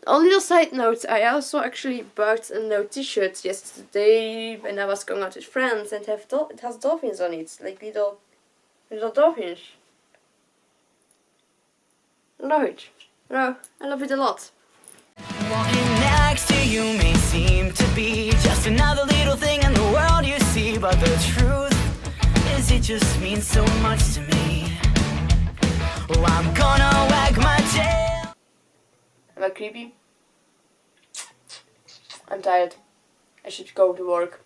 On little side note, I also actually bought a no t-shirt yesterday when I was going out with friends, and it has dolphins on it, like little dolphins. Love it. No, I love it a lot. Walking next to you may seem to be just another little thing in the world you see, but the truth is it just means so much to me. Oh, I'm gonna wag my tail. Am I creepy? I'm tired. I should go to work.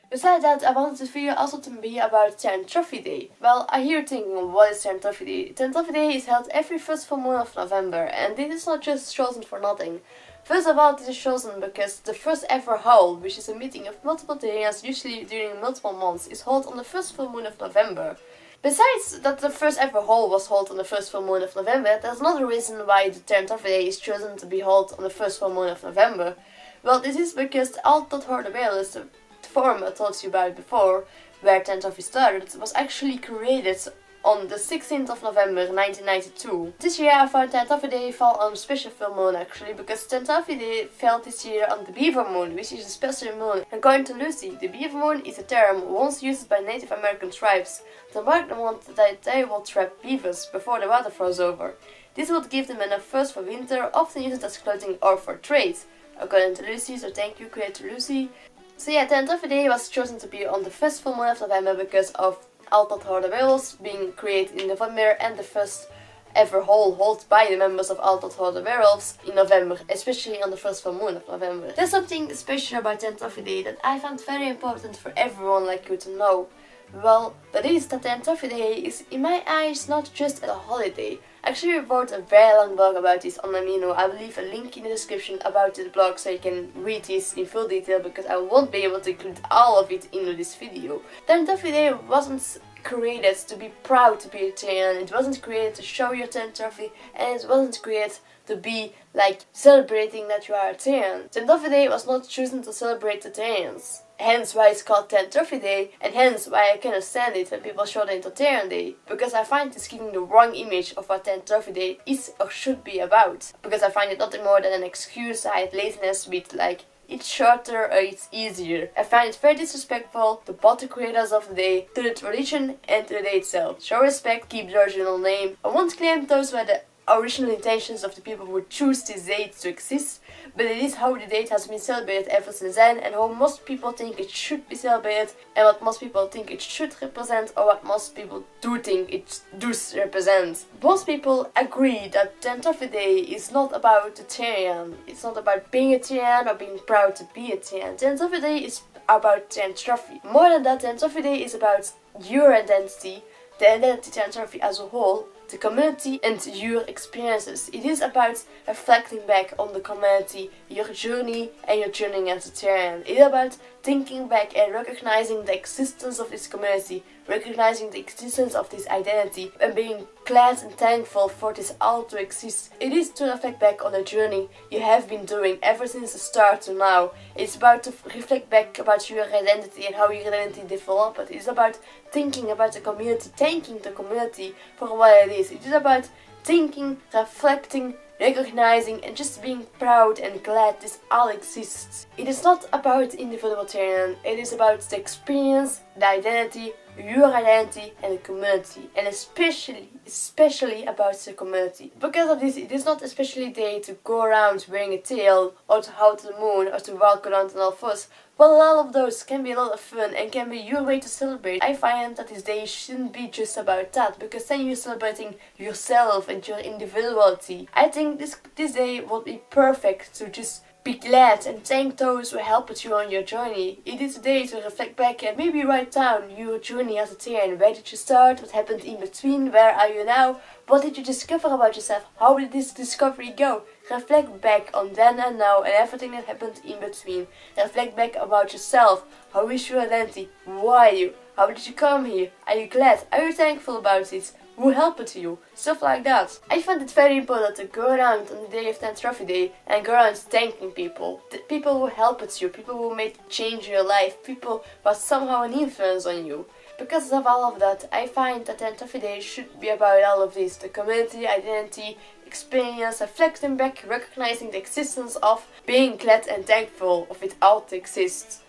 Besides that, I wanted this video also to be about Therianthropy Day. Well, I hear thinking, what is Therianthropy Day? Therianthropy Day is held every first full moon of November, and this is not just chosen for nothing. First of all, this is chosen because the first ever howl, which is a meeting of multiple therians, usually during multiple months, is held on the first full moon of November. Besides that the first ever howl was held on the first full moon of November, there's another reason why the Therianthropy Day is chosen to be held on the first full moon of November. Well, this is because Alt.Horror.Werewolves, the forum I told you about before, where Therianthropy started, was actually created on the 16th of November 1992. This year I found Therianthropy Day fell on a special full moon actually, because Therianthropy Day fell this year on the beaver moon, which is a special moon. According to Lucy, the beaver moon is a term once used by Native American tribes to mark the month that they will trap beavers before the water froze over. This would give them enough furs for winter, often used as clothing or for trade. According to Lucy, so thank you creator Lucy. So yeah, Therianthropy Day was chosen to be on the first full moon of November because of Alt.Horror.Werewolves being created in November and the first ever haul held by the members of Alt.Horror.Werewolves in November, especially on the first full moon of November. There's something special about Therianthropy Day that I found very important for everyone like you to know. Well, that is that Therianthropy Day is, in my eyes, not just a holiday. I actually wrote a very long blog about this on Amino. I will leave a link in the description about this blog so you can read this in full detail, because I won't be able to include all of it into this video. Therianthropy Day wasn't created to be proud to be a therian, it wasn't created to show your Therianthropy, and it wasn't created to be like celebrating that you are a therian. Therianthropy Day was not chosen to celebrate the therians. Hence why it's called Therianthropy Day, and hence why I cannot stand it when people show it into Therian Day. Because I find this giving the wrong image of what Therianthropy Day is or should be about. Because I find it nothing more than an excuse to hide laziness with like, it's shorter or it's easier. I find it very disrespectful to both the creators of the day, to the tradition and to the day itself. Show respect, keep the original name. I won't claim those were the original intentions of the people who choose this date to exist, but it is how the date has been celebrated ever since then, and how most people think it should be celebrated, and what most people think it should represent, or what most people do think it does represent. Most people agree that Therianthropy Day is not about the therian. It's not about being a therian or being proud to be a therian. Therianthropy Day is about Therianthropy. More than that, Therianthropy Day is about your identity, the identity Therianthropy as a whole, the community and your experiences. It is about reflecting back on the community, your journey and your journey as a therian. It is about thinking back and recognizing the existence of this community, recognizing the existence of this identity, and being glad and thankful for this all to exist. It is to reflect back on the journey you have been doing ever since the start to now. It's about to reflect back about your identity and how your identity developed. It is about thinking about the community, thanking the community for what it is. It is about thinking, reflecting, recognizing and just being proud and glad this all exists. It is not about individual therian, it is about the experience, the identity, your identity and the community, and especially about the community. Because of this, it is not especially a day to go around wearing a tail, or to howl to the moon, or to walk around on all fours. Well, all of those can be a lot of fun and can be your way to celebrate. I find that this day shouldn't be just about that, because then you're celebrating yourself and your individuality. I think this day would be perfect to just be glad and thank those who helped you on your journey. It is a day to reflect back and maybe write down your journey as a therian. Where did you start? What happened in between? Where are you now? What did you discover about yourself? How did this discovery go? Reflect back on then and now and everything that happened in between. Reflect back about yourself. How is your identity? Who are you? How did you come here? Are you glad? Are you thankful about it? Who helped you? Stuff like that. I find it very important to go around on the day of Therianthropy Day and go around thanking people. The people who helped you, people who made change your life, people who had somehow an influence on you. Because of all of that, I find that Therianthropy Day should be about all of this. The community, identity, experience, reflecting back, recognizing the existence of, being glad and thankful of it all to exist.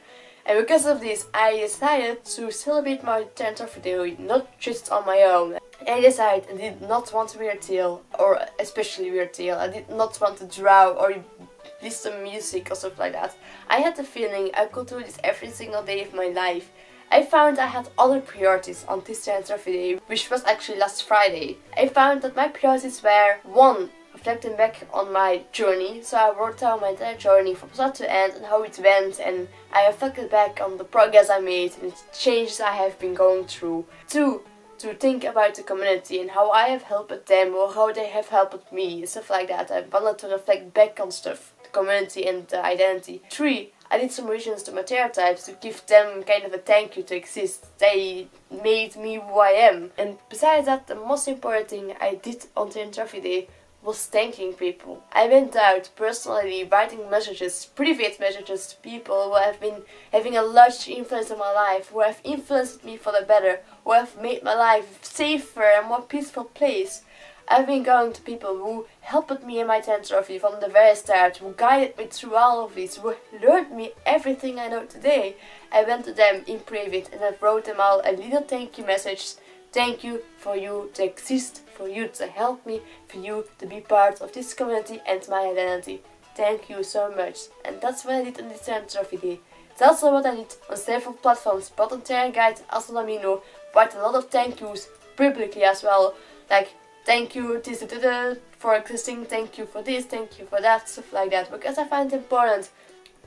And because of this, I decided to celebrate my Therianthropy not just on my own. I decided I did not want to wear a tail, or especially wear a tail. I did not want to draw or listen to music or stuff like that. I had the feeling I could do this every single day of my life. I found I had other priorities on this Therianthropy, which was actually last Friday. I found that my priorities were 1. Reflecting back on my journey, so I wrote down my entire journey from start to end and how it went, and I reflected back on the progress I made and the changes I have been going through. 2. To think about the community and how I have helped them or how they have helped me and stuff like that. I wanted to reflect back on stuff, the community and the identity. 3. I did some revisions to my stereotypes to give them kind of a thank you to exist. They made me who I am. And besides that, the most important thing I did on Therianthropy was thanking people. I went out personally writing messages, private messages to people who have been having a large influence on my life, who have influenced me for the better, who have made my life safer and more peaceful place. I've been going to people who helped me in my Therianthropy from the very start, who guided me through all of this, who learned me everything I know today. I went to them in private and I wrote them all a little thank you message. Thank you for you to exist, for you to help me, for you to be part of this community and my identity. Thank you so much. And that's what I did on this Therianthropy. It's also what I did on several platforms, both on Therian Guide as on Amino. Write a lot of thank yous publicly as well. Like, thank you for existing, thank you for this, thank you for that, stuff like that. Because I find it important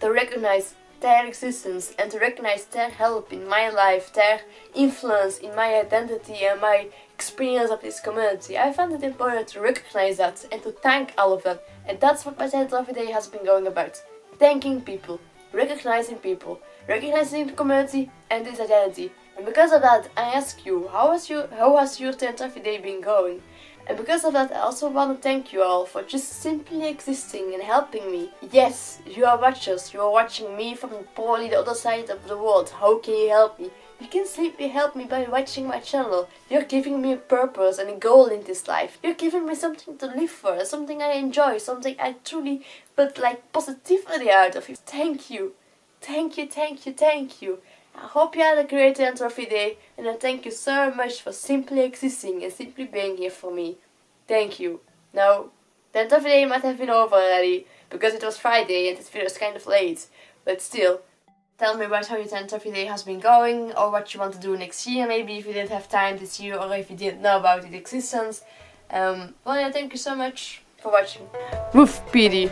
to recognize their existence and to recognize their help in my life, their influence in my identity and my experience of this community. I find it important to recognize that and to thank all of them. And that's what my Therianthropy has been going about. Thanking people, recognizing the community and its identity. And because of that, I ask you, how has your Therianthropy been going? And because of that, I also want to thank you all for just simply existing and helping me. Yes, you are watchers, you are watching me from probably the other side of the world. How can you help me? You can simply help me by watching my channel. You're giving me a purpose and a goal in this life. You're giving me something to live for, something I enjoy, something I truly put like positivity out of it. Thank you. Thank you, thank you, thank you. I hope you had a great Therianthropy and I thank you so much for simply existing and simply being here for me. Thank you. Now, Therianthropy might have been over already because it was Friday and this video is kind of late, but still, tell me about how your Therianthropy has been going or what you want to do next year, maybe if you didn't have time this year or if you didn't know about its existence. Well, yeah, thank you so much for watching. Woof, PD.